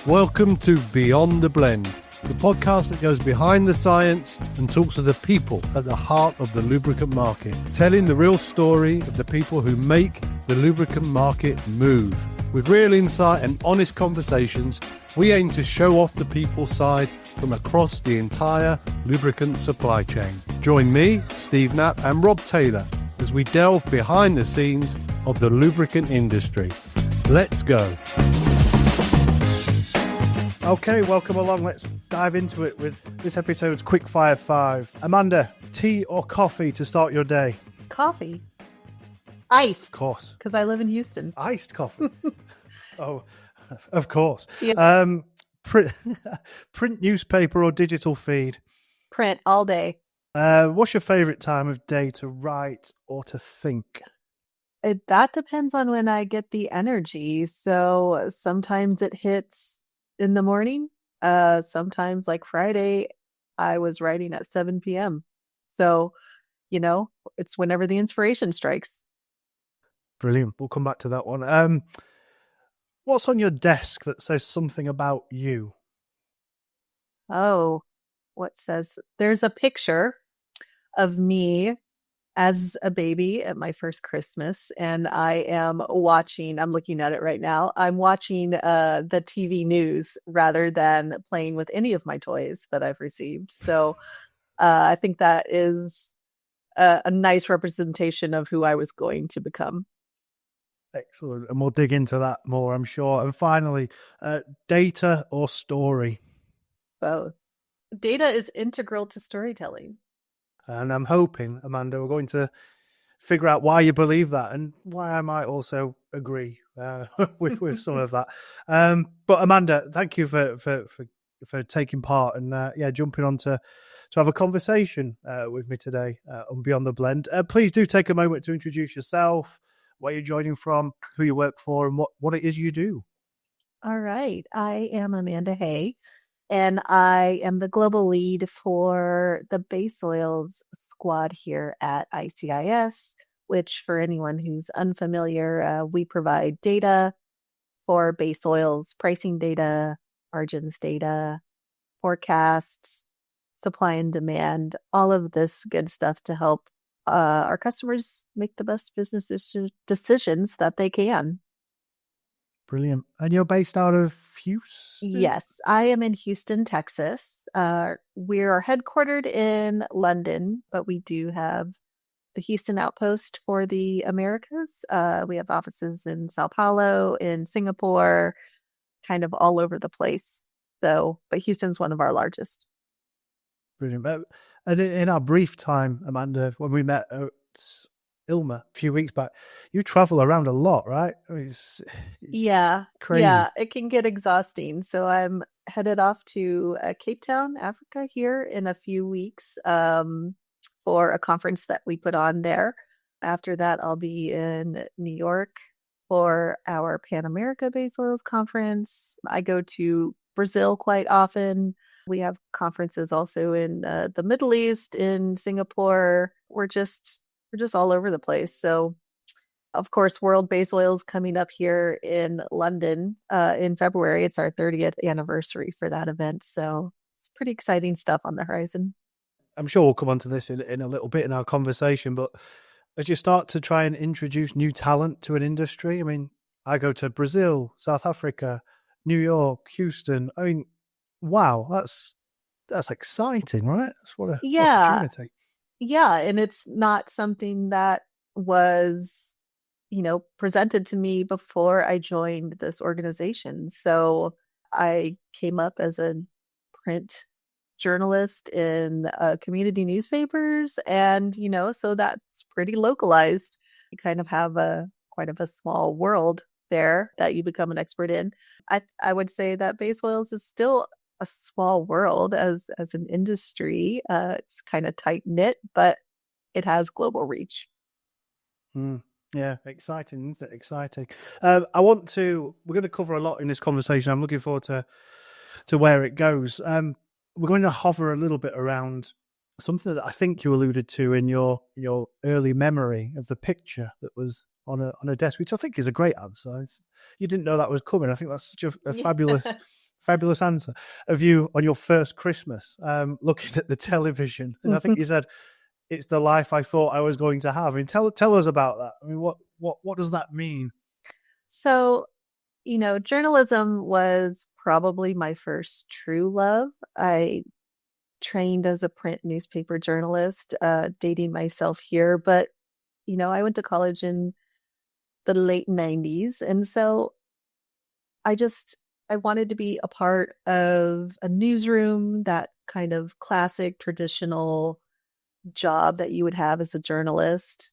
Welcome to Beyond the Blend, the podcast that goes behind the science and talks to the people at the heart of the lubricant market, telling the real story of the people who make the lubricant market move. With real insight and honest conversations, we aim to show off the people's side from across the entire lubricant supply chain. Join me, Steve Knapp, and Rob Taylor as we delve behind the scenes of the lubricant industry. Let's go. Okay, welcome along. Let's dive into it with this episode's Quick Fire 5. Amanda, tea or coffee to start your day? Coffee. Iced. Of course. Because I live in Houston. Iced coffee. Oh, of course. Yeah. Print newspaper or digital feed? Print all day. What's your favorite time of day to write or to think? That depends on when I get the energy. So sometimes it hits in the morning. Sometimes, like Friday, I was writing at 7 p.m. So, it's whenever the inspiration strikes. Brilliant. We'll come back to that one. What's on your desk that says something about you? Oh, what says? There's a picture of me as a baby at my first Christmas, and I'm looking at it right now. I'm watching the TV news rather than playing with any of my toys that I've received. So I think that is a nice representation of who I was going to become. Excellent. And we'll dig into that more, I'm sure. And finally, data or story? Both. Data is integral to storytelling. And I'm hoping, Amanda, we're going to figure out why you believe that and why I might also agree with some of that. But Amanda, thank you for taking part and jumping on to have a conversation with me today on Beyond the Blend. Please do take a moment to introduce yourself, where you're joining from, who you work for, and what it is you do. All right. I am Amanda Hay, and I am the global lead for the base oils squad here at ICIS, which for anyone who's unfamiliar, we provide data for base oils, pricing data, margins data, forecasts, supply and demand, all of this good stuff to help our customers make the best business decisions that they can. Brilliant. And you're based out of Houston? Yes, I am in Houston, Texas. We are headquartered in London, but we do have the Houston outpost for the Americas. We have offices in Sao Paulo, in Singapore, kind of all over the place. But Houston's one of our largest. Brilliant. And in our brief time, Amanda, when we met at Ilma a few weeks back, you travel around a lot, right? I mean, it's crazy. Yeah, it can get exhausting. So I'm headed off to Cape Town, Africa here in a few weeks for a conference that we put on there. After that, I'll be in New York for our Pan America Base Oils Conference. I go to Brazil quite often. We have conferences also in the Middle East, in Singapore. We're just all over the place. So, of course, World Base Oils coming up here in London in February. It's our 30th anniversary for that event. So it's pretty exciting stuff on the horizon. I'm sure we'll come on to this in a little bit in our conversation, but as you start to try and introduce new talent to an industry, I mean, I go to Brazil, South Africa, New York, Houston. I mean, wow, that's exciting, right? That's what a opportunity. Yeah, and it's not something that was, presented to me before I joined this organization. So I came up as a print journalist in community newspapers, and so that's pretty localized. You kind of have quite of a small world there that you become an expert in. I would say that base oils is still a small world as an industry. It's kind of tight knit, but it has global reach. Yeah, exciting, isn't it? Exciting. We're going to cover a lot in this conversation. I'm looking forward to where it goes. We're going to hover a little bit around something that I think you alluded to in your early memory of the picture that was on a desk, which I think is a great answer. You didn't know that was coming. I think that's such a fabulous fabulous answer. Of you on your first Christmas, looking at the television, and I think you said, "It's the life I thought I was going to have." I mean, tell us about that. I mean, what does that mean? So, journalism was probably my first true love. I trained as a print newspaper journalist, dating myself here, but I went to college in the late 90s, and so I just I wanted to be a part of a newsroom, that kind of classic traditional job that you would have as a journalist.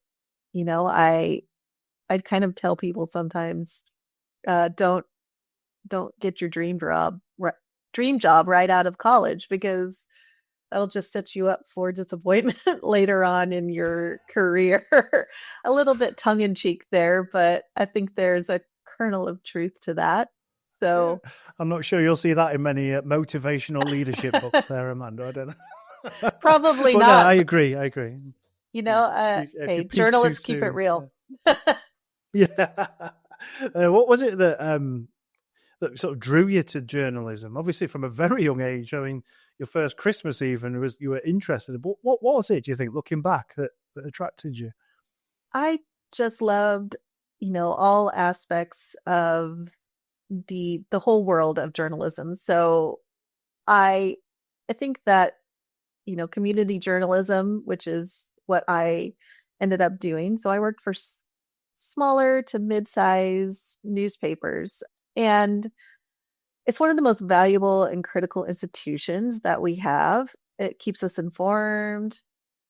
I'd kind of tell people sometimes, don't get your dream job right out of college, because that'll just set you up for disappointment later on in your career. A little bit tongue in cheek there, but I think there's a kernel of truth to that. Yeah, So I'm not sure you'll see that in many motivational leadership books there, Amanda. I don't know. probably But no, I not. agree. I agree. If you Hey, peak too journalists keep it soon, real. yeah. What was it that sort of drew you to journalism? Obviously, from a very young age. I mean, your first Christmas even was you were interested. But what was it? Do you think, looking back, that attracted you? I just loved, all aspects of the whole world of journalism. So I I think that, community journalism, which is what I ended up doing. So I worked for smaller to mid-size newspapers, and it's one of the most valuable and critical institutions that we have. It keeps us informed,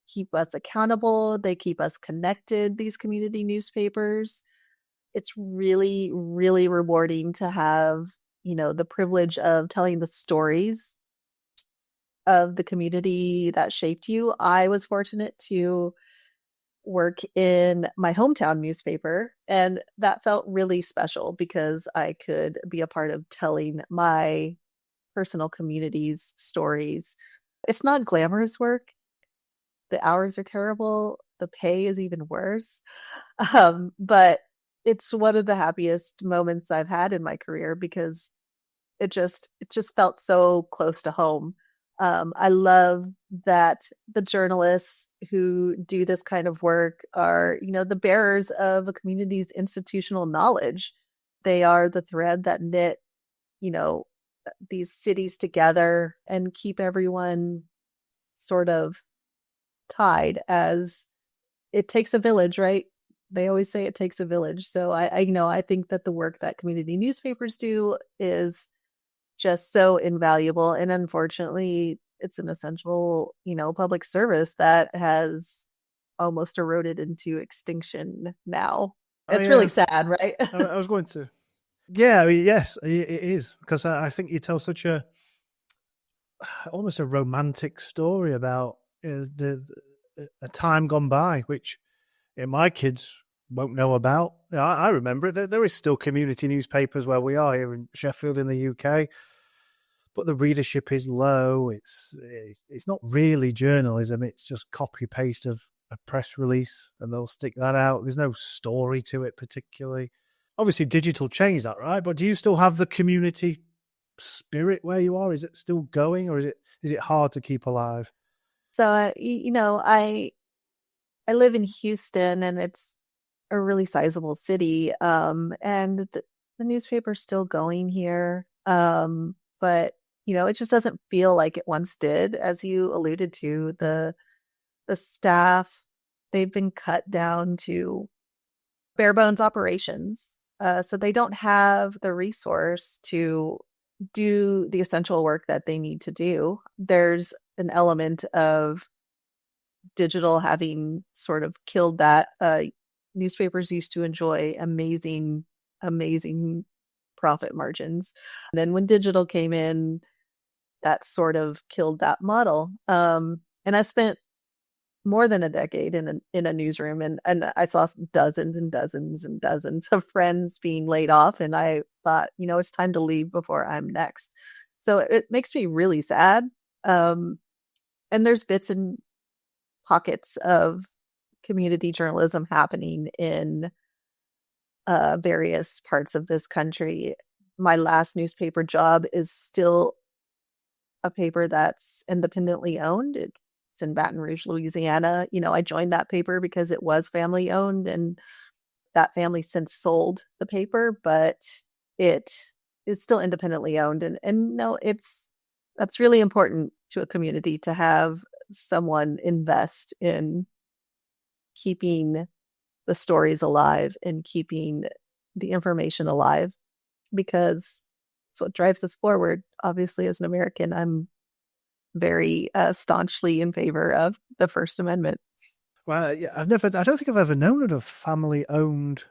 keep us accountable, they keep us connected, these community newspapers. It's really, really rewarding to have, the privilege of telling the stories of the community that shaped you. I was fortunate to work in my hometown newspaper, and that felt really special because I could be a part of telling my personal community's stories. It's not glamorous work. The hours are terrible. The pay is even worse. But it's one of the happiest moments I've had in my career, because it just felt so close to home. I love that the journalists who do this kind of work are, the bearers of a community's institutional knowledge. They are the thread that knit, you know, these cities together and keep everyone sort of tied, as it takes a village, right? They always say it takes a village. So I think that the work that community newspapers do is just so invaluable. And unfortunately, it's an essential, public service that has almost eroded into extinction now. Oh It's really yeah, sad, right? I was going to. Yeah, I mean, yes, it is, because I think you tell such a almost a romantic story about a time gone by, which my kids won't know about. I remember it. There is still community newspapers where we are here in Sheffield in the UK, but the readership is low. It's not really journalism. It's just copy paste of a press release, and they'll stick that out. There's no story to it particularly. Obviously, digital changed that, right? But do you still have the community spirit where you are? Is it still going, or is it hard to keep alive? So, I live in Houston, and it's a really sizable city. And the newspaper's still going here. But it just doesn't feel like it once did. As you alluded to, the staff, they've been cut down to bare bones operations. So they don't have the resource to do the essential work that they need to do. There's an element of digital having sort of killed that. Newspapers used to enjoy amazing, amazing profit margins. And then when digital came in, that sort of killed that model. And I spent more than a decade in a newsroom, and I saw dozens and dozens and dozens of friends being laid off, and I thought, it's time to leave before I'm next. So it makes me really sad. And there's bits and pockets of community journalism happening in various parts of this country. my last newspaper job is still a paper that's independently owned. It's in Baton Rouge, Louisiana. I joined that paper because it was family owned, and that family since sold the paper, but it is still independently owned. And no, that's really important to a community to have someone invest in keeping the stories alive and keeping the information alive, because it's what drives us forward. Obviously, as an American, I'm very staunchly in favor of the First Amendment. Well, yeah, I don't think I've ever known of a family-owned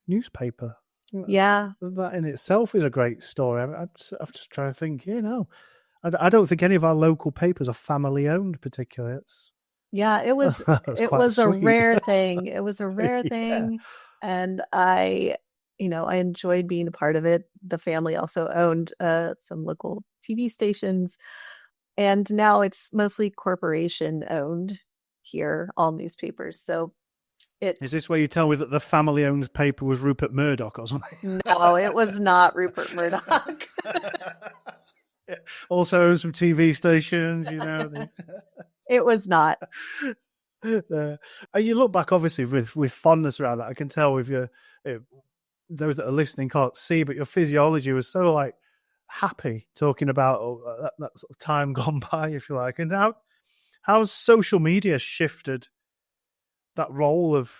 newspaper. Yeah. That in itself is a great story. I'm just trying to think, I don't think any of our local papers are family-owned particularly. Yeah, it was a rare thing. It was a rare Yeah. thing. And I enjoyed being a part of it. The family also owned some local TV stations. And now it's mostly corporation owned here, all newspapers. So Is this where you tell me that the family-owned paper was Rupert Murdoch or something? No, it was not Rupert Murdoch. Also owns some TV stations, It was not. And you look back, obviously, with fondness around that. I can tell with your those that are listening can't see, but your physiology was so happy talking about that sort of time gone by, if you like. And how's social media shifted that role of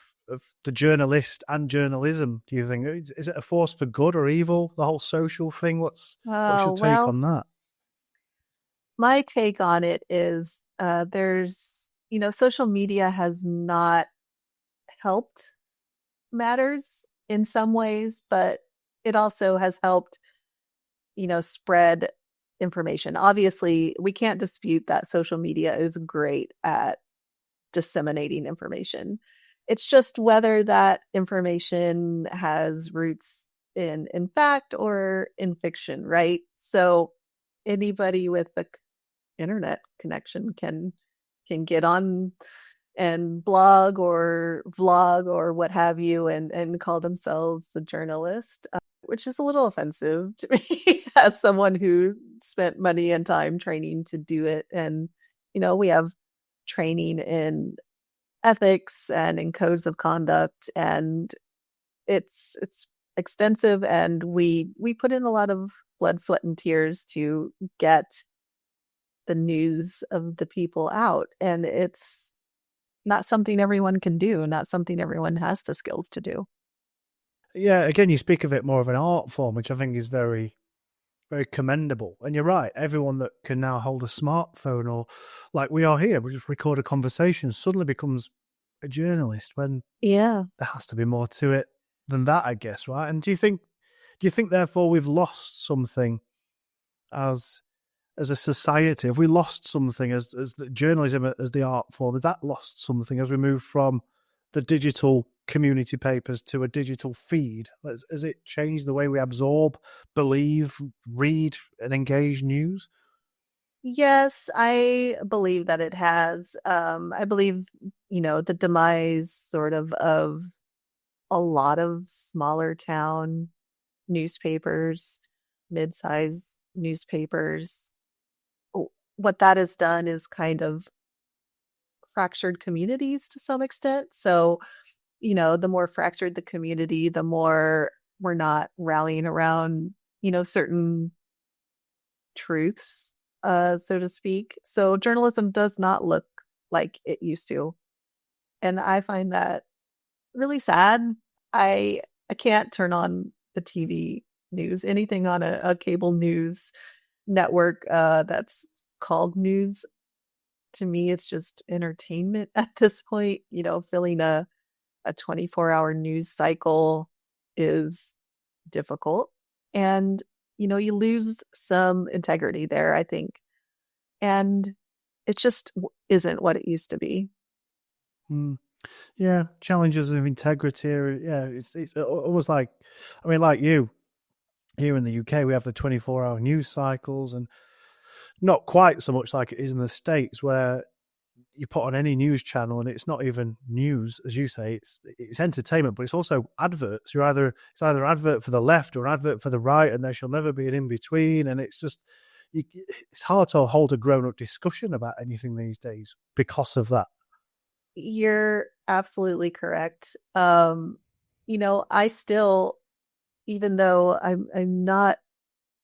the journalist and journalism, do you think? Is it a force for good or evil, the whole social thing? What's your take on that? My take on it is there's, social media has not helped matters in some ways, but it also has helped, spread information. Obviously, we can't dispute that social media is great at disseminating information. It's just whether that information has roots in fact or in fiction, right? So anybody with the internet connection can get on and blog or vlog or what have you and call themselves a journalist, which is a little offensive to me as someone who spent money and time training to do it. And, we have training in ethics and in codes of conduct, and it's extensive, and we put in a lot of blood, sweat, and tears to get the news of the people out, and it's not something everyone can do, not something everyone has the skills to do. Yeah, again, you speak of it more of an art form, which I think is very, very commendable. And you're right, everyone that can now hold a smartphone, or like we are here, we just record a conversation, suddenly becomes a journalist, when there has to be more to it than that, I guess, right? And do you think therefore we've lost something as a society? Have we lost something as the journalism, as the art form? Has that lost something as we move from the digital community papers to a digital feed? Has it changed the way we absorb, believe, read, and engage news? Yes, I believe that it has. I believe, the demise sort of a lot of smaller town newspapers, mid-size newspapers, what that has done is kind of fractured communities to some extent. So, the more fractured the community, the more we're not rallying around, certain truths, so to speak. So journalism does not look like it used to. And I find that really sad. I can't turn on the TV news, anything on a cable news network that's called news. To me, it's just entertainment at this point. Filling a 24-hour news cycle is difficult. And, you lose some integrity there, I think. And it just isn't what it used to be. Yeah, challenges of integrity. Yeah, it's almost like, like you, here in the UK, we have the 24-hour news cycles, and not quite so much like it is in the States, where you put on any news channel and it's not even news, as you say, it's entertainment, but it's also adverts. It's either advert for the left or advert for the right, and there shall never be an in between. And it's just it's hard to hold a grown up discussion about anything these days because of that. You're absolutely correct. I still, even though I'm not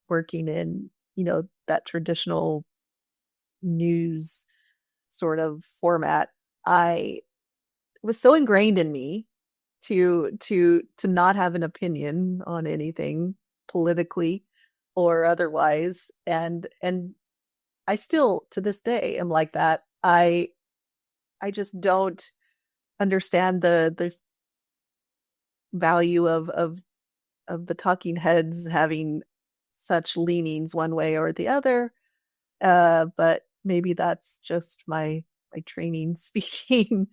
working in, that traditional news sort of format, I was so ingrained in me to not have an opinion on anything politically or otherwise, and I still to this day am like that. I just don't understand the value of the talking heads having such leanings one way or the other. But maybe that's just my training speaking.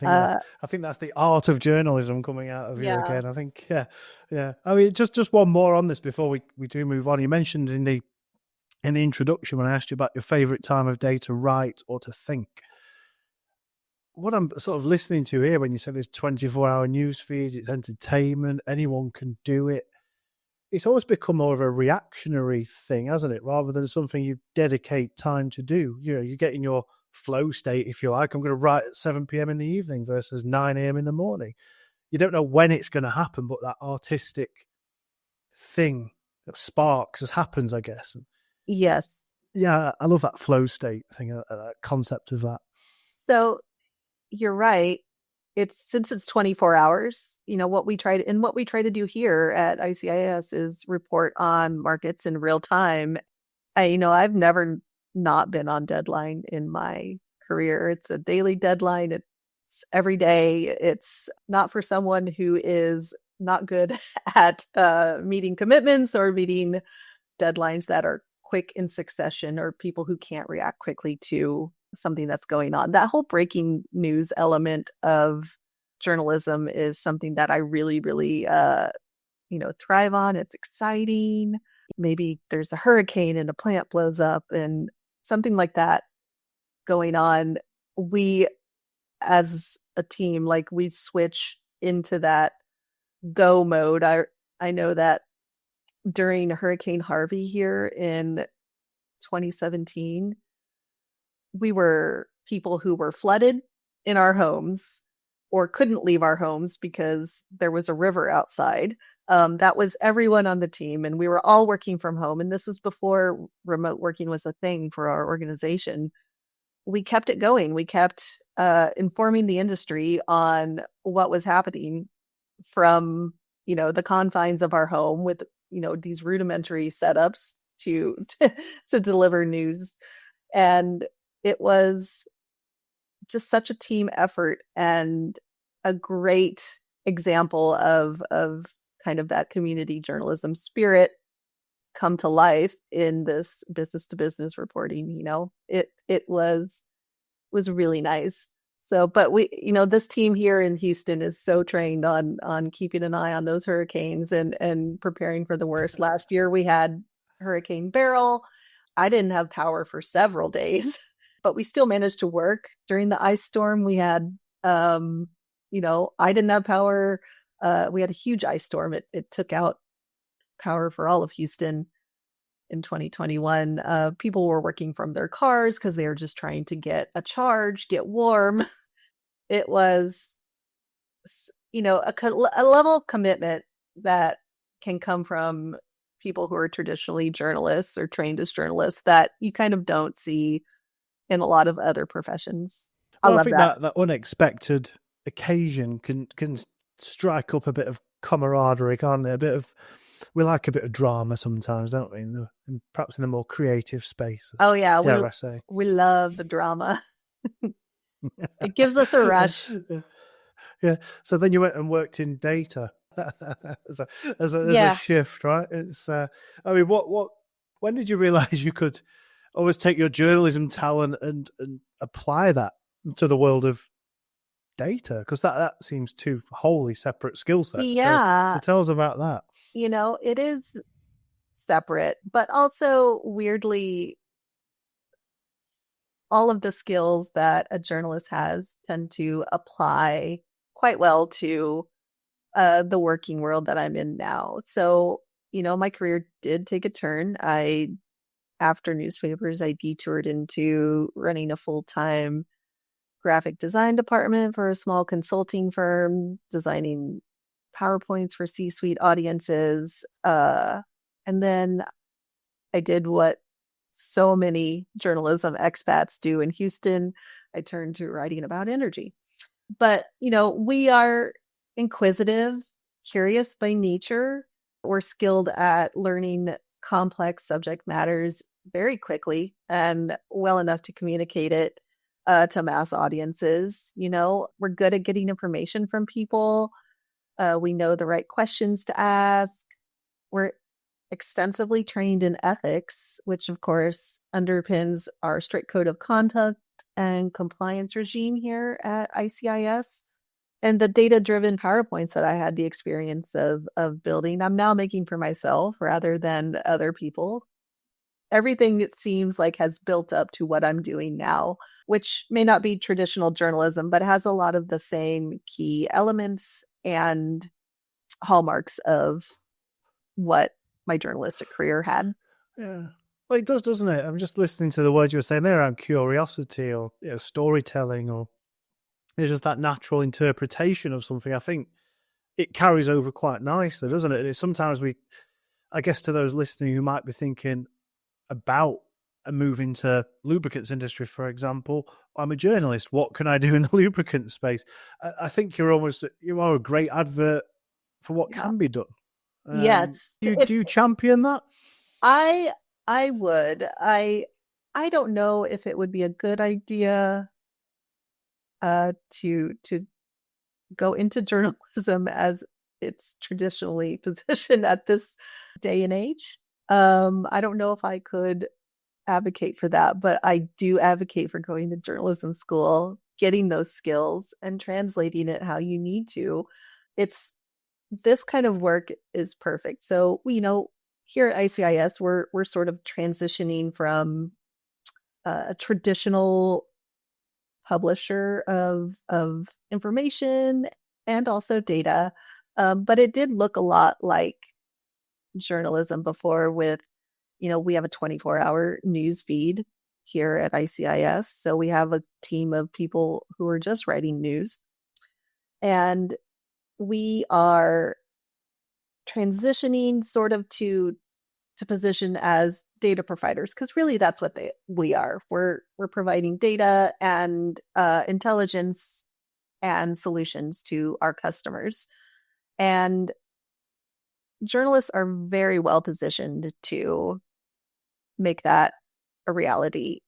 I think that's the art of journalism coming out of you Yeah. again. I think, yeah. I mean, just one more on this before we do move on. You mentioned in the introduction when I asked you about your favorite time of day to write or to think. What I'm sort of listening to here when you say there's 24-hour news feeds, it's entertainment, anyone can do it. It's always become more of a reactionary thing, hasn't it? Rather than something you dedicate time to do. You get in your flow state, if you like. I'm going to write at 7 p.m. in the evening versus 9 a.m. in the morning. You don't know when it's going to happen, but that artistic thing that sparks just happens, I guess. Yes. Yeah, I love that flow state thing, that concept of that. So you're right. Since it's 24 hours, what we try to do here at ICIS is report on markets in real time. I've never not been on deadline in my career. It's a daily deadline. It's every day. It's not for someone who is not good at meeting commitments or meeting deadlines that are quick in succession, or people who can't react quickly to something that's going on. That whole breaking news element of journalism is something that I really, really, thrive on. It's exciting. Maybe there's a hurricane and a plant blows up and something like that going on. We, as a team, we switch into that go mode. I know that during Hurricane Harvey here in 2017, we were people who were flooded in our homes or couldn't leave our homes because there was a river outside. That was everyone on the team, and we were all working from home. And this was before remote working was a thing for our organization. We kept it going. We kept informing the industry on what was happening from, the confines of our home with, these rudimentary setups to deliver news. And it was just such a team effort and a great example of kind of that community journalism spirit come to life in this business to business reporting. It was really nice. So, but we, this team here in Houston is so trained on keeping an eye on those hurricanes and preparing for the worst. Last year we had Hurricane Beryl. I didn't have power for several days, but we still managed to work during the ice storm. We had, I didn't have power. We had a huge ice storm. It took out power for all of Houston in 2021. People were working from their cars because they were just trying to get a charge, get warm. It was, a level of commitment that can come from people who are traditionally journalists or trained as journalists that you kind of don't see in a lot of other professions. Well, I think that unexpected occasion can strike up a bit of camaraderie, can't it? We like a bit of drama sometimes, don't we? Perhaps in the more creative space. Oh yeah, we love the drama. It gives us a rush. Yeah. So then you went and worked in data as a shift, right? It's. I mean, when did you realize you could always take your journalism talent and apply that to the world of data? Because that seems two wholly separate skill sets. Yeah. So tell us about that. It is separate, but also weirdly all of the skills that a journalist has tend to apply quite well to the working world that I'm in now. So, my career did take a turn. After newspapers, I detoured into running a full-time graphic design department for a small consulting firm, designing PowerPoints for C-suite audiences. And then I did what so many journalism expats do in Houston. I turned to writing about energy. But, we are inquisitive, curious by nature. We're skilled at learning complex subject matters very quickly and well enough to communicate it to mass audiences. We're good at getting information from people. We know the right questions to ask. We're extensively trained in ethics, which of course underpins our strict code of conduct and compliance regime here at ICIS. And the data-driven PowerPoints that I had the experience of building, I'm now making for myself rather than other people. Everything, it seems like, has built up to what I'm doing now, which may not be traditional journalism, but has a lot of the same key elements and hallmarks of what my journalistic career had. Yeah. Well, it does, doesn't it? I'm just listening to the words you were saying there around curiosity or storytelling, or it's just that natural interpretation of something. I think it carries over quite nicely, doesn't it? And sometimes I guess to those listening who might be thinking about a move into lubricants industry, for example, I'm a journalist. What can I do in the lubricant space? I think you are a great advert for what can be done. Yes. Do you champion that? I would. I don't know if it would be a good idea to go into journalism as it's traditionally positioned at this day and age. I don't know if I could advocate for that, but I do advocate for going to journalism school, getting those skills and translating it how you need to. This kind of work is perfect. So, here at ICIS, we're sort of transitioning from a traditional publisher of information and also data, but it did look a lot like journalism before. With we have a 24-hour news feed here at ICIS, so we have a team of people who are just writing news, and we are transitioning sort of to position as data providers, because really that's what we are. We're providing data and intelligence and solutions to our customers, and journalists are very well positioned to make that a reality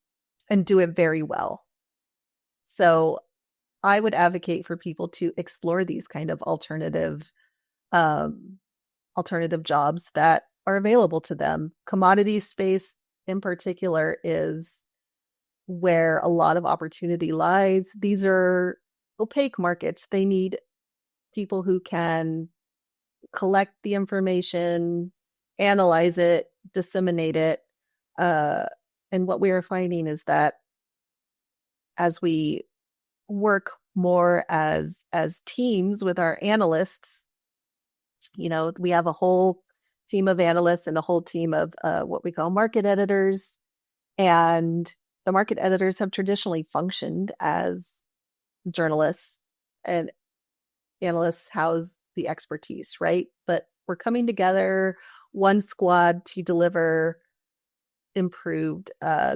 and do it very well. So I would advocate for people to explore these kind of alternative jobs that are available to them. Commodity space in particular is where a lot of opportunity lies. These are opaque markets. They need people who can collect the information, analyze it, disseminate it. And what we are finding is that as we work more as teams with our analysts, we have a whole team of analysts and a whole team of what we call market editors. And the market editors have traditionally functioned as journalists, and analysts house the expertise, right? But we're coming together, one squad, to deliver improved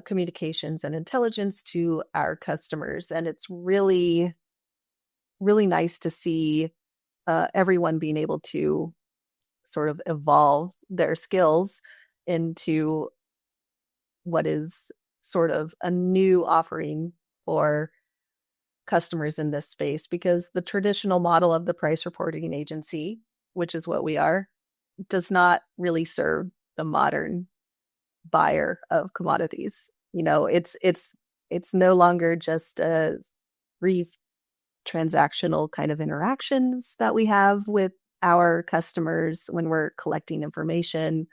communications and intelligence to our customers. And it's really, really nice to see everyone being able to sort of evolve their skills into what is sort of a new offering for customers in this space, because the traditional model of the price reporting agency, which is what we are, does not really serve the modern buyer of commodities. It's no longer just a brief transactional kind of interactions that we have with our customers when we're collecting information.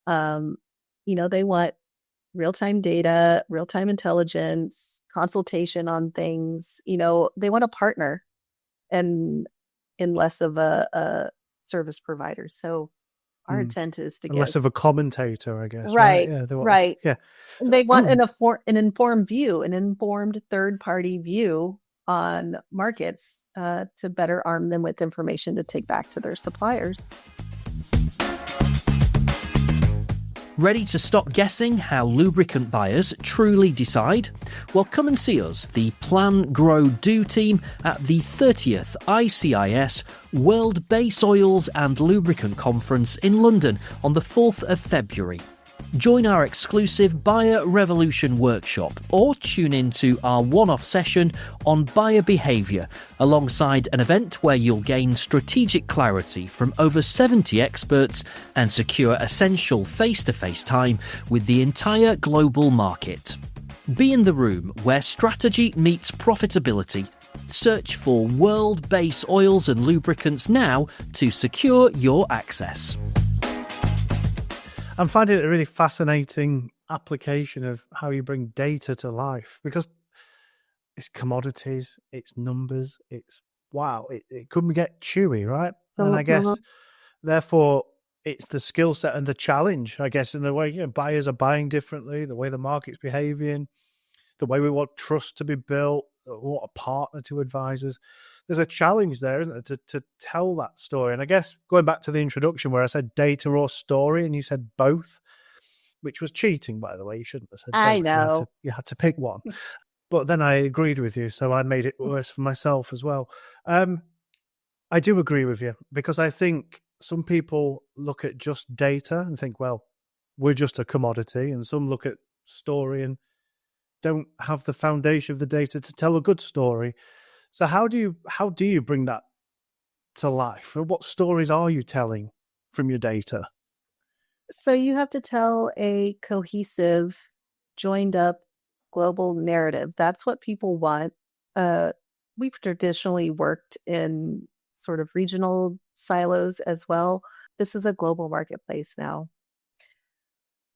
They want real-time data, real-time intelligence, consultation on things. They want a partner and in less of a service provider. So our Mm. intent is to And less get of a commentator, I guess, right? right, Yeah, right. yeah. They want an informed view, an informed third-party view on markets to better arm them with information to take back to their suppliers. Ready to stop guessing how lubricant buyers truly decide? Well, come and see us, the Plan, Grow, Do team, at the 30th ICIS World Base Oils and Lubricant Conference in London on the 4th of February. Join our exclusive Buyer Revolution workshop or tune in to our one-off session on buyer behaviour alongside an event where you'll gain strategic clarity from over 70 experts and secure essential face-to-face time with the entire global market. Be in the room where strategy meets profitability. Search for World Base Oils and Lubricants now to secure your access. I'm finding it a really fascinating application of how you bring data to life, because it's commodities, it's numbers, it's wow, it couldn't get chewy, right? And I guess therefore it's the skill set and the challenge, I guess, in the way buyers are buying differently, the way the market's behaving, the way we want trust to be built, what a partner to advisors. There's a challenge there, isn't there, to tell that story. And I guess going back to the introduction where I said data or story and you said both, which was cheating, by the way. You shouldn't have said both. I know. You had to pick one. But then I agreed with you, so I made it worse for myself as well. I do agree with you, because I think some people look at just data and think, well, we're just a commodity. And some look at story and don't have the foundation of the data to tell a good story. So how do you bring that to life? Or what stories are you telling from your data? So you have to tell a cohesive, joined up global narrative. That's what people want. We've traditionally worked in sort of regional silos as well. This is a global marketplace now.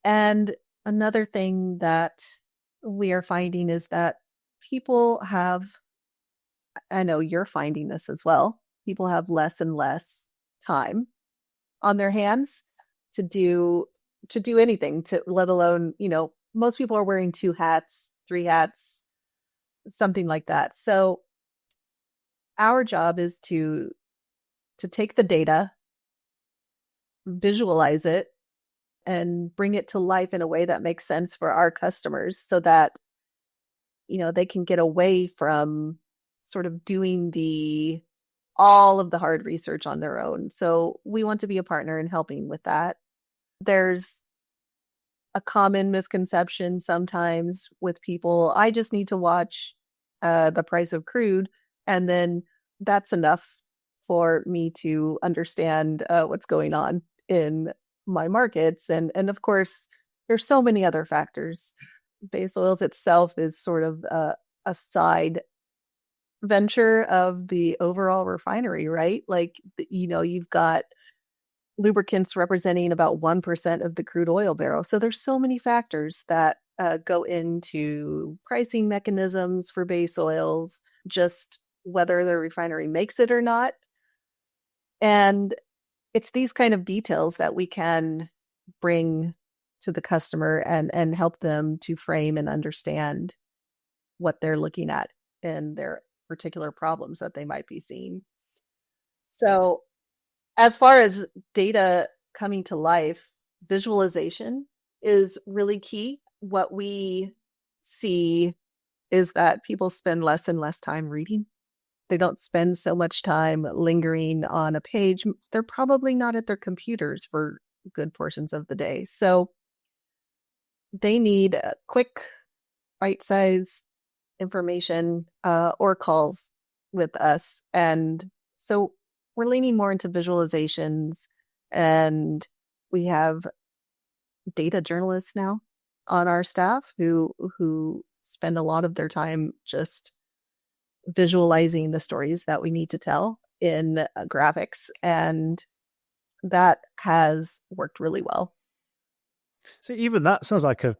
And another thing that we are finding is that people have, I know you're finding this as well, people have less and less time on their hands to do anything, to let alone, most people are wearing 2 hats, 3 hats, something like that. So our job is to take the data, visualize it, and bring it to life in a way that makes sense for our customers so that, they can get away from sort of doing all of the hard research on their own. So we want to be a partner in helping with that. There's a common misconception sometimes with people. I just need to watch the price of crude, and then that's enough for me to understand what's going on in my markets. And of course, there's so many other factors. Base oils itself is sort of a side venture of the overall refinery, right? Like, you've got lubricants representing about 1% of the crude oil barrel. So there's so many factors that go into pricing mechanisms for base oils, just whether the refinery makes it or not. And it's these kind of details that we can bring to the customer and help them to frame and understand what they're looking at and their particular problems that they might be seeing. So as far as data coming to life, visualization is really key. What we see is that people spend less and less time reading. They don't spend so much time lingering on a page. They're probably not at their computers for good portions of the day. So they need quick, bite-sized information or calls with us. And so we're leaning more into visualizations, and we have data journalists now on our staff who spend a lot of their time just visualizing the stories that we need to tell in graphics, and that has worked really well. See, even that sounds like a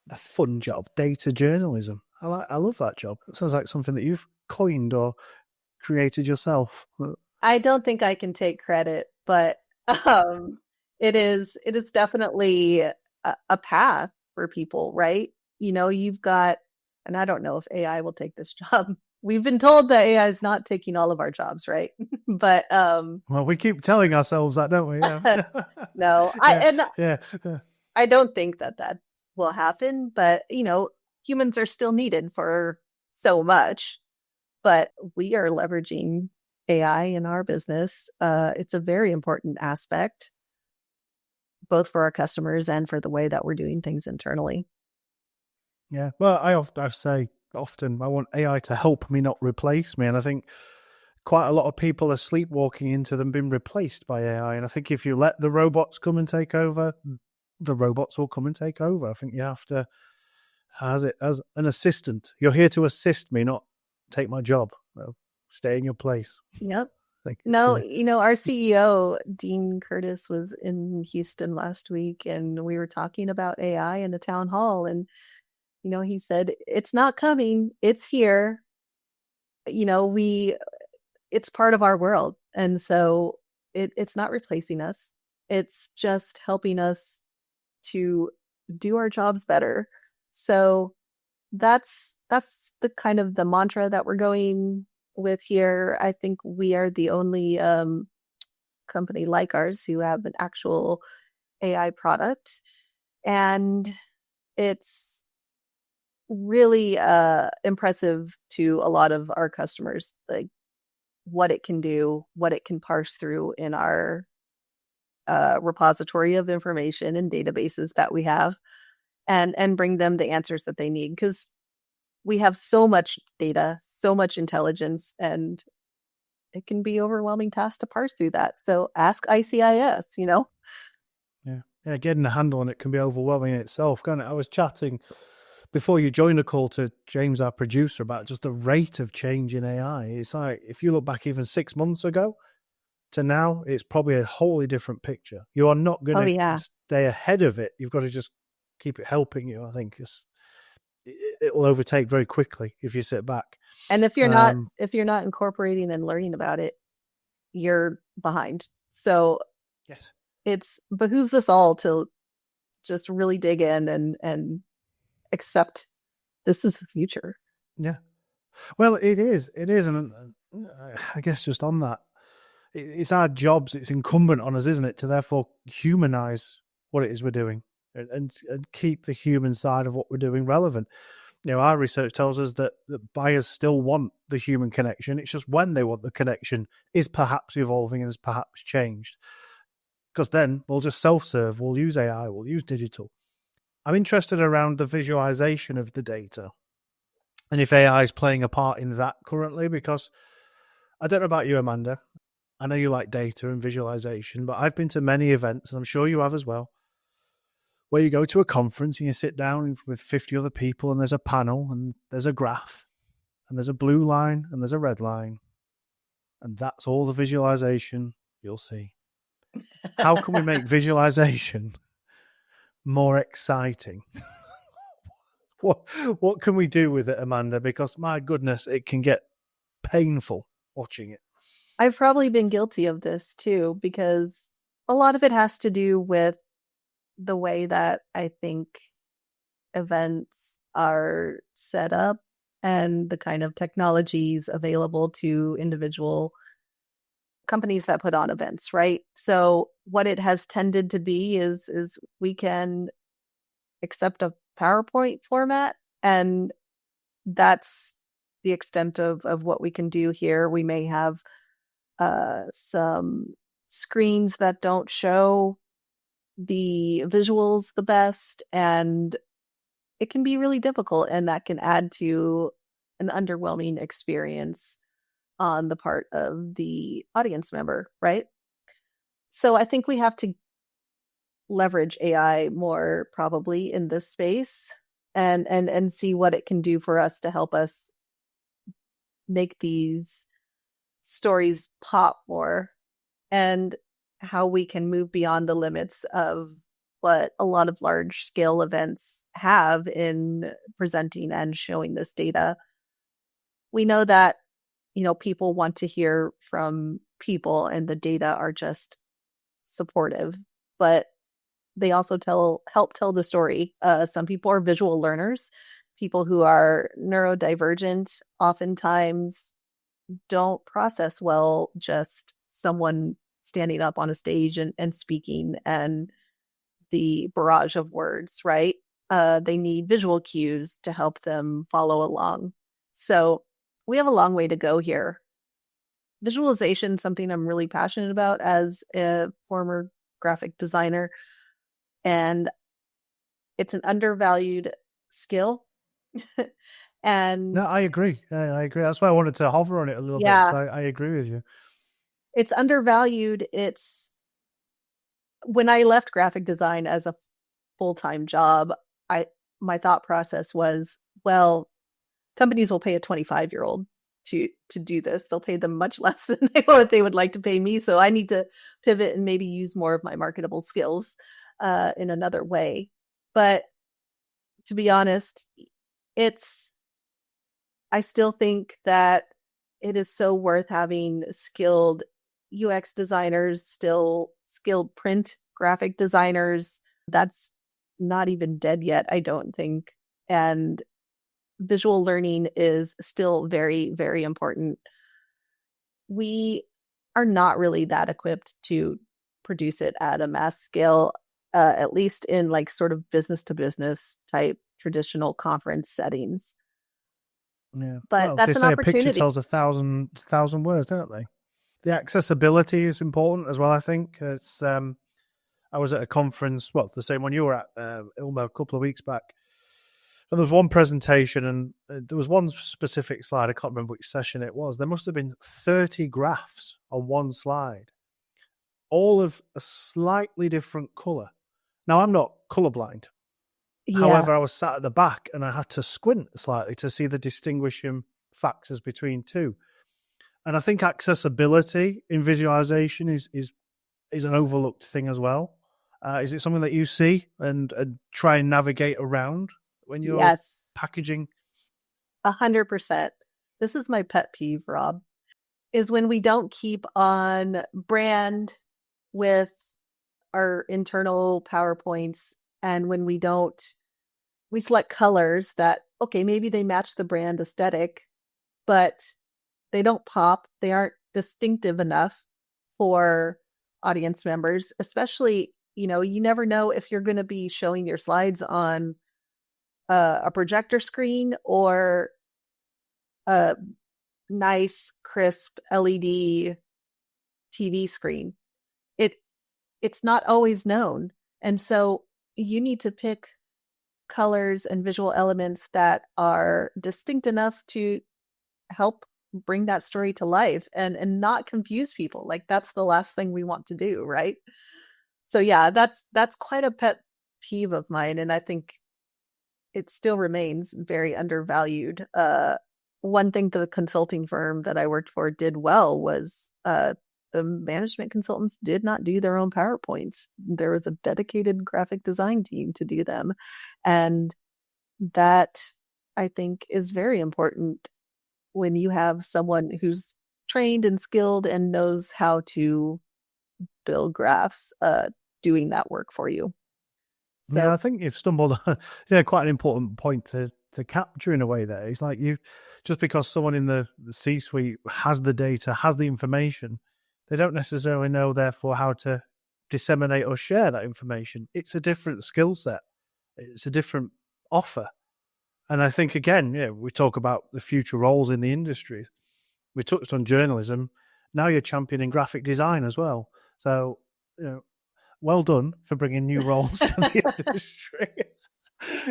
a fun job, data journalism. I love that job. It sounds like something that you've coined or created yourself. I don't think I can take credit, but um, it is definitely a path for people, right? You've got, and I don't know if AI will take this job. We've been told that AI is not taking all of our jobs, right? But Well, we keep telling ourselves that, don't we? Yeah. no, yeah. I don't think that will happen. But humans are still needed for so much. But we are leveraging AI in our business. It's a very important aspect, both for our customers and for the way that we're doing things internally. Yeah. Well, I say often I want AI to help me, not replace me. And I think quite a lot of people are sleepwalking into them being replaced by AI. And I think if you let the robots come and take over, the robots will come and take over. I think you have to, as an assistant, you're here to assist me, not take my job. Well, stay in your place. Yep. I think No, our CEO, Dean Curtis, was in Houston last week, and we were talking about AI in the town hall. And, he said, it's not coming, it's here. It's part of our world. And so it's not replacing us. It's just helping us to do our jobs better. So that's the kind of the mantra that we're going with here. I think we are the only company like ours who have an actual AI product, and it's really impressive to a lot of our customers, like what it can do, what it can parse through in our repository of information and databases that we have, and bring them the answers that they need, because we have so much data, so much intelligence, and it can be overwhelming task to parse through that. So ask ICIS, Yeah, getting a handle on it can be overwhelming in itself, can't it? I was chatting before you joined the call to James, our producer, about just the rate of change in AI. It's like, if you look back even 6 months ago to now, it's probably a wholly different picture. You are not going to stay ahead of it. You've got to just keep it helping you, I think. It will overtake very quickly if you sit back. And if you're not incorporating and learning about it, you're behind. So yes, it's behooves us all to just really dig in and accept this is the future. Yeah. Well, it is. And I guess just on that, it's our jobs, it's incumbent on us, isn't it, to therefore humanize what it is we're doing and keep the human side of what we're doing relevant. Our research tells us that buyers still want the human connection. It's just when they want the connection is perhaps evolving and has perhaps changed. Because then we'll just self-serve, we'll use AI, we'll use digital. I'm interested around the visualization of the data and if AI is playing a part in that currently, because I don't know about you, Amanda. I know you like data and visualization, but I've been to many events, and I'm sure you have as well, where you go to a conference and you sit down with 50 other people and there's a panel and there's a graph and there's a blue line and there's a red line. And that's all the visualization you'll see. How can we make visualization more exciting? What can we do with it, Amanda? Because my goodness, it can get painful watching it. I've probably been guilty of this too, because a lot of it has to do with the way that I think events are set up and the kind of technologies available to individual companies that put on events, right? So what it has tended to be is we can accept a PowerPoint format, and that's the extent of what we can do here. We may have some screens that don't show the visuals the best, and it can be really difficult, and that can add to an underwhelming experience on the part of the audience member, right? So I think we have to leverage AI more probably in this space and see what it can do for us to help us make these stories pop more, and how we can move beyond the limits of what a lot of large scale events have in presenting and showing this data. We know that, people want to hear from people and the data are just supportive, but they also help tell the story. Some people are visual learners. People who are neurodivergent oftentimes don't process well just someone standing up on a stage and speaking and the barrage of words, right? They need visual cues to help them follow along. So we have a long way to go here. Visualization is something I'm really passionate about as a former graphic designer, and it's an undervalued skill. And No, I agree. I agree. That's why I wanted to hover on it a little bit. Yeah. So I agree with you. it's undervalued. When I left graphic design as a full-time job, my thought process was, well, companies will pay a 25-year-old to do this. They'll pay them much less than what they would like to pay me. So I need to pivot and maybe use more of my marketable skills in another way. But to be honest, I still think that it is so worth having skilled UX designers, still skilled print graphic designers. That's not even dead yet, I don't think. And visual learning is still very, very important. We are not really that equipped to produce it at a mass scale, at least in like sort of business to business type traditional conference settings. Yeah. But that's they an say opportunity. a picture tells a thousand words, don't they? The accessibility is important as well, I think. It's I was at a conference, the same one you were at, Ilma, a couple of weeks back. And there was one presentation and there was one specific slide. I can't remember which session it was. There must have been 30 graphs on one slide, all of a slightly different colour. Now, I'm not colourblind. Yeah. However, I was sat at the back and I had to squint slightly to see the distinguishing factors between two. And I think accessibility in visualization is an overlooked thing as well. Is it something that you see and try and navigate around when you're Yes, packaging? 100%. This is my pet peeve, Rob, is when we don't keep on brand with our internal PowerPoints, and when we select colors that, okay, maybe they match the brand aesthetic, but they don't pop. They aren't distinctive enough for audience members, especially, you never know if you're going to be showing your slides on a projector screen or a nice, crisp LED TV screen. It's not always known. And so you need to pick colors and visual elements that are distinct enough to help bring that story to life and not confuse people. Like, that's the last thing we want to do, right? So yeah, that's quite a pet peeve of mine, and I think it still remains very undervalued. One thing the consulting firm that I worked for did well was the management consultants did not do their own PowerPoints. There was a dedicated graphic design team to do them. And that, I think, is very important when you have someone who's trained and skilled and knows how to build graphs, doing that work for you. So, yeah, I think you've stumbled on quite an important point to capture in a way there. It's like just because someone in the C-suite has the data, has the information, they don't necessarily know, therefore, how to disseminate or share that information. It's a different skill set. It's a different offer. And I think, again, we talk about the future roles in the industry. We touched on journalism. Now you're championing graphic design as well. So, well done for bringing new roles to the industry,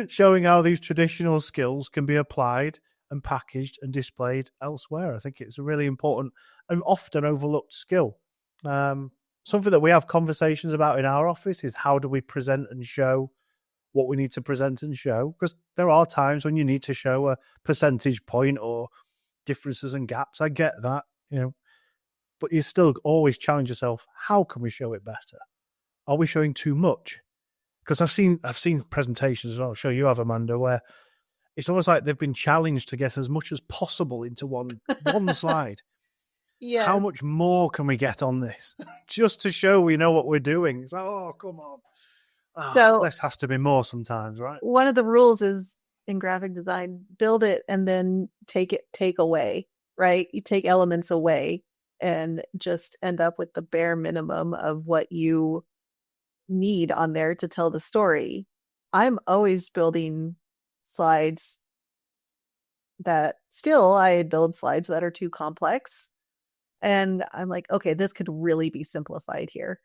showing how these traditional skills can be applied and packaged and displayed elsewhere. I think it's a really important and often overlooked skill. Something that we have conversations about in our office is how do we present and show what we need to present and show, because there are times when you need to show a percentage point or differences and gaps. I get that, but you still always challenge yourself. How can we show it better? Are we showing too much? because I've seen presentations as well. I'm sure you have, Amanda, where it's almost like they've been challenged to get as much as possible into one slide. Yeah. How much more can we get on this just to show we know what we're doing? It's like, oh, come on. So less has to be more sometimes, right? one of the rules is in graphic design, build it and then take away, right? You take elements away and just end up with the bare minimum of what you need on there to tell the story. I'm always building slides that I build slides that are too complex. And I'm like, okay, this could really be simplified here.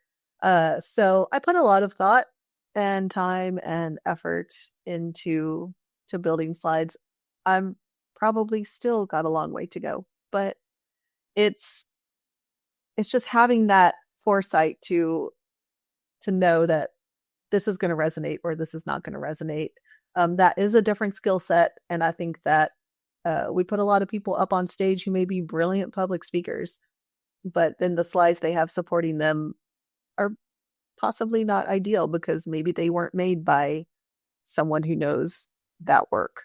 So I put a lot of thought and time and effort into building slides. I'm probably still got a long way to go, but it's just having that foresight to know that this is going to resonate or this is not going to resonate. That is a different skill set, and I think that we put a lot of people up on stage who may be brilliant public speakers, but then the slides they have supporting them are possibly not ideal because maybe they weren't made by someone who knows that work.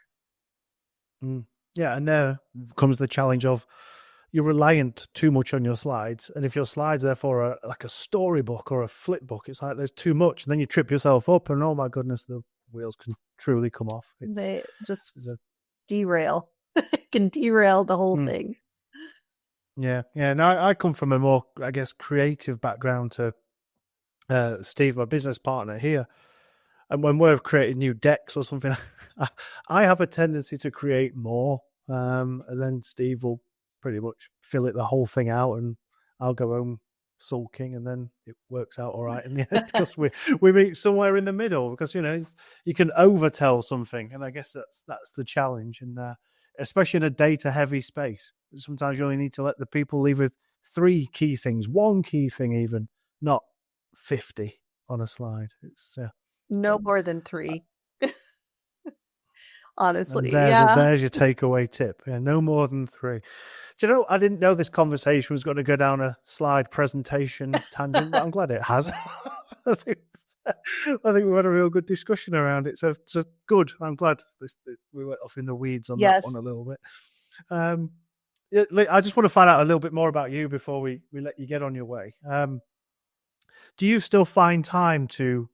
Yeah, and there comes the challenge of you're reliant too much on your slides, and if your slides therefore are like a storybook or a flip book, it's like there's too much, and then you trip yourself up, and oh my goodness, the wheels can truly come off. They just derail. Can derail the whole thing. Yeah. Now I come from a more, I guess, creative background to Steve, my business partner here. And when we're creating new decks or something, I have a tendency to create more. And then Steve will pretty much fill it the whole thing out, and I'll go home sulking, and then it works out all right in the end because we meet somewhere in the middle, because you can overtell something, and I guess that's the challenge, and especially in a data heavy space. Sometimes you only need to let the people leave with 3 key things, 1 key thing even, not 50 on a slide. It's no more than 3. Honestly, and there's your takeaway tip. Yeah, no more than 3. Do you know, I didn't know this conversation was going to go down a slide presentation tangent, but I'm glad it has. I think we had a real good discussion around it. So good. I'm glad we went off in the weeds on that one a little bit. I just want to find out a little bit more about you before we let you get on your way. Do you still find time to,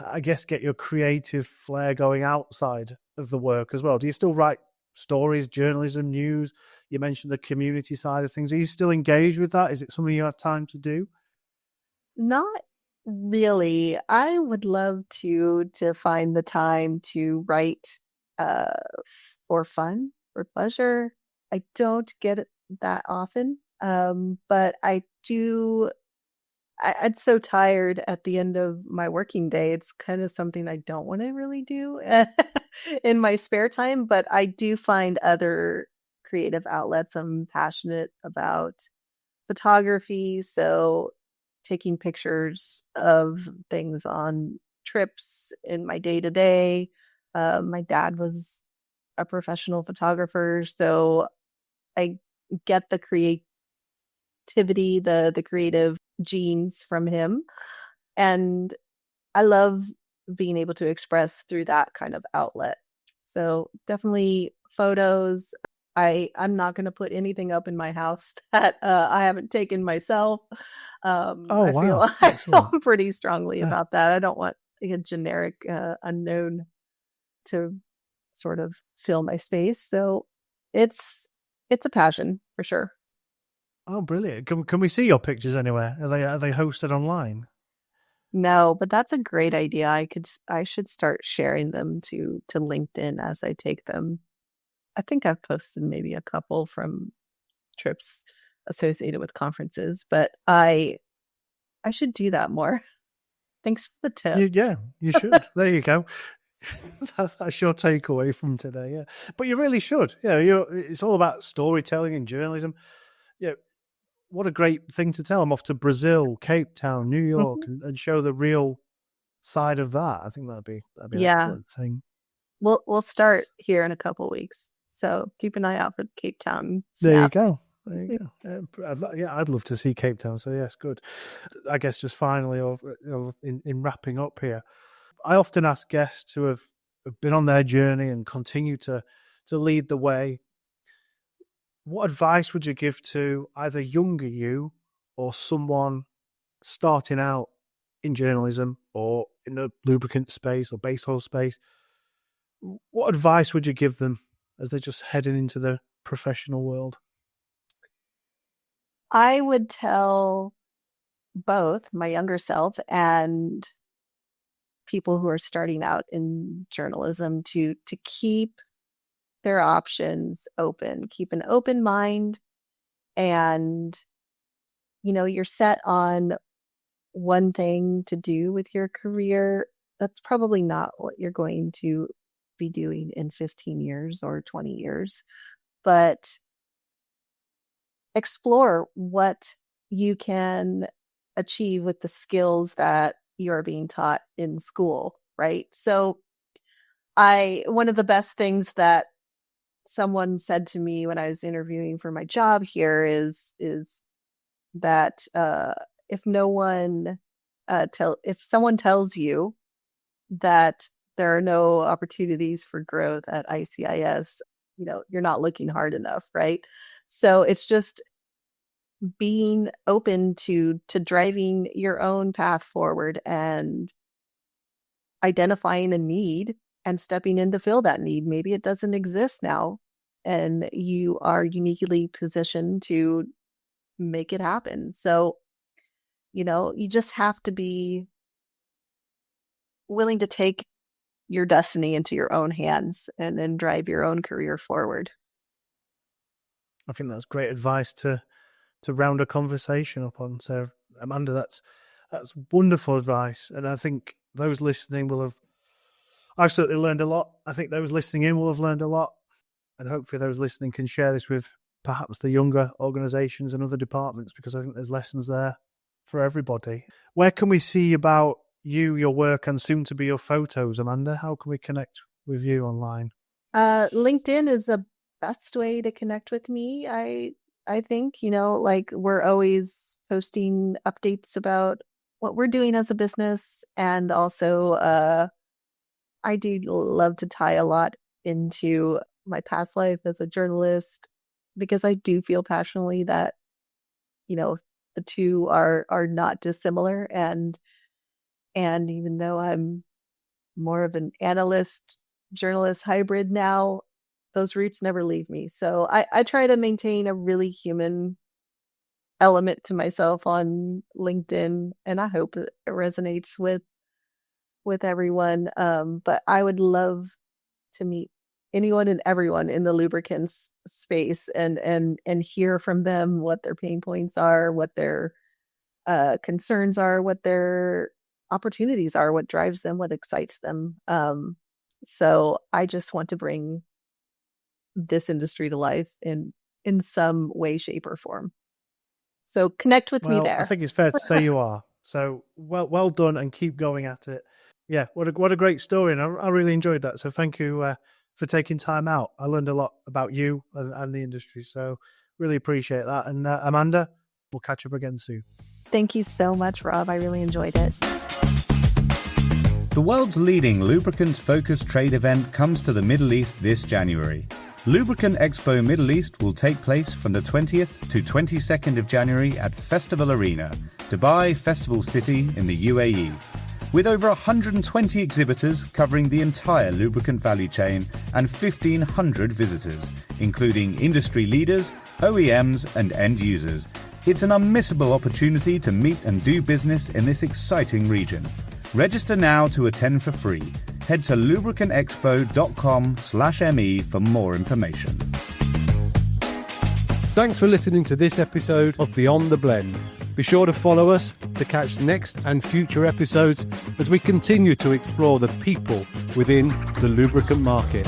I guess, get your creative flair going outside of the work as well? Do you still write stories, journalism, news? You mentioned the community side of things. Are you still engaged with that? Is it something you have time to do? Not really. I would love to find the time to write for fun, for pleasure. I don't get it that often, but I do. I'm so tired at the end of my working day. It's kind of something I don't want to really do in my spare time, but I do find other creative outlets. I'm passionate about photography, so taking pictures of things on trips in my day-to-day. My dad was a professional photographer, so I get the creativity, the creative genes from him, and I love being able to express through that kind of outlet. So definitely photos. I'm not going to put anything up in my house that I haven't taken myself. I feel pretty strongly about that. I don't want a generic unknown to sort of fill my space. So it's a passion for sure. Oh, brilliant! Can we see your pictures anywhere? Are they hosted online? No, but that's a great idea. I should start sharing them to LinkedIn as I take them. I think I've posted maybe a couple from trips associated with conferences, but I should do that more. Thanks for the tip. You should. There you go. That's your takeaway from today. Yeah, but you really should. It's all about storytelling and journalism. Yeah. What a great thing to tell. I'm off to Brazil, Cape Town, New York, and show the real side of that. I think that'd be an excellent thing. We'll start here in a couple of weeks, so keep an eye out for the Cape Town snaps. There you go. There you go. I'd love to see Cape Town. So yes, good. I guess just finally, or in wrapping up here, I often ask guests who have been on their journey and continue to lead the way. What advice would you give to either younger you or someone starting out in journalism or in the lubricant space or base oil space? What advice would you give them as they're just heading into the professional world? I would tell both my younger self and people who are starting out in journalism to keep their options open, keep an open mind, and you're set on one thing to do with your career. That's probably not what you're going to be doing in 15 years or 20 years, but explore what you can achieve with the skills that you're being taught in school, right? So one of the best things that someone said to me when I was interviewing for my job here is that if someone tells you that there are no opportunities for growth at ICIS, you're not looking hard enough, right? So it's just being open to driving your own path forward and identifying a need and stepping in to fill that need. Maybe it doesn't exist now, and you are uniquely positioned to make it happen. So, you just have to be willing to take your destiny into your own hands and then drive your own career forward. I think that's great advice to round a conversation upon. So, Amanda, that's wonderful advice. And I think those listening I've certainly learned a lot. I think those listening in will have learned a lot. And hopefully those listening can share this with perhaps the younger organisations and other departments, because I think there's lessons there for everybody. Where can we see about you, your work, and soon to be your photos, Amanda? How can we connect with you online? LinkedIn is the best way to connect with me. I think, we're always posting updates about what we're doing as a business. And also, I do love to tie a lot into my past life as a journalist, because I do feel passionately that, the two are not dissimilar. And even though I'm more of an analyst journalist hybrid now, those roots never leave me. So I try to maintain a really human element to myself on LinkedIn, and I hope it resonates with everyone. But I would love to meet anyone and everyone in the lubricants space and hear from them what their pain points are, what their concerns are, what their opportunities are, what drives them, what excites them. So I just want to bring this industry to life in some way, shape, or form. So connect with me there. I think it's fair to say you are. So well done, and keep going at it. Yeah, what a great story, and I really enjoyed that. So thank you for taking time out. I learned a lot about you and the industry, so really appreciate that. And Amanda, we'll catch up again soon. Thank you so much, Rob. I really enjoyed it. The world's leading lubricants-focused trade event comes to the Middle East this January. Lubricant Expo Middle East will take place from the 20th to 22nd of January at Festival Arena, Dubai Festival City in the UAE. With over 120 exhibitors covering the entire lubricant value chain and 1,500 visitors, including industry leaders, OEMs and end users. It's an unmissable opportunity to meet and do business in this exciting region. Register now to attend for free. Head to lubricantexpo.com/me for more information. Thanks for listening to this episode of Beyond the Blend. Be sure to follow us to catch next and future episodes as we continue to explore the people within the lubricant market.